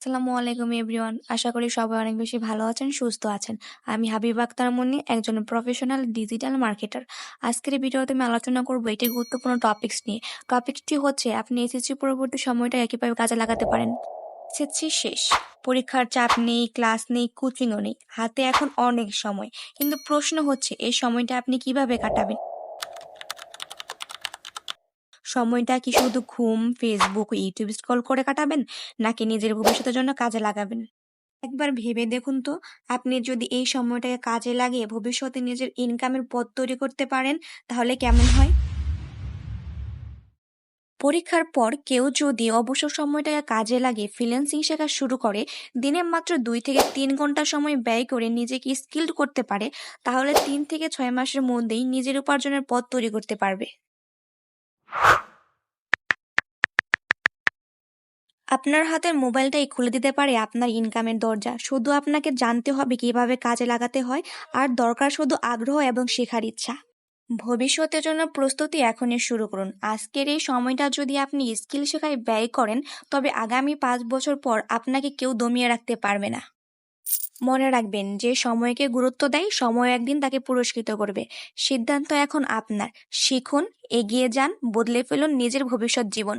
আসসালামু আলাইকুম এভরিওয়ান। আশা করি সবাই অনেক বেশি ভালো আছেন, সুস্থ আছেন। আমি হাবিবা আক্তার মুন্নি, একজন প্রফেশনাল ডিজিটাল মার্কেটার। আজকের এই ভিডিওতে আমি আলোচনা করব একটি গুরুত্বপূর্ণ টপিকস নিয়ে। টপিকসটি হচ্ছে আপনি এসএসসি পরবর্তী সময়টা কিভাবে কাজে লাগাতে পারেন। এসএসসি শেষ, পরীক্ষার চাপ নেই, ক্লাস নেই, কোচিংও নেই, হাতে এখন অনেক সময়। কিন্তু প্রশ্ন হচ্ছে এই সময়টা আপনি কিভাবে কাটাবেন। সময়টা কি শুধু ঘুম, ফেসবুক, ইউটিউব স্ক্রল করে কাটাবেন, নাকি নিজের ভবিষ্যতের জন্য কাজে লাগাবেন? একবার ভেবে দেখুন তো, আপনি যদি এই সময়টাকে কাজে লাগিয়ে ভবিষ্যতে নিজের ইনকামের পথ তৈরি করতে পারেন, তাহলে কেমন হয়? পরীক্ষার পর কেউ যদি অবসর সময়টাকে কাজে লাগিয়ে ফ্রিল্যান্সিং শেখা শুরু করে, দিনে মাত্র 2 থেকে 3 ঘন্টা সময় ব্যয় করে নিজেকে স্কিল্ড করতে পারে, তাহলে 3 থেকে 6 মাসের মধ্যেই নিজের উপার্জনের পথ তৈরি করতে পারবে। আপনার হাতের মোবাইলটাই খুলে দিতে পারে আপনার ইনকামের দরজা। শুধু আপনাকে জানতে হবে কিভাবে কাজে লাগাতে হয়, আর দরকার শুধু আগ্রহ এবং শেখার ইচ্ছা। ভবিষ্যতের জন্য প্রস্তুতি এখনই শুরু করুন। আজকের এই সময়টা যদি আপনি স্কিল শেখায় ব্যয় করেন, তবে আগামী 5 বছর পর আপনাকে কেউ দমিয়ে রাখতে পারবে না। মনে রাখবেন, যে সময়কে গুরুত্ব দেয় সময় একদিন তাকে পুরস্কৃত করবে। সিদ্ধান্ত এখন আপনার। শিখুন, এগিয়ে যান, বদলে ফেলুন নিজের ভবিষ্যৎ জীবন।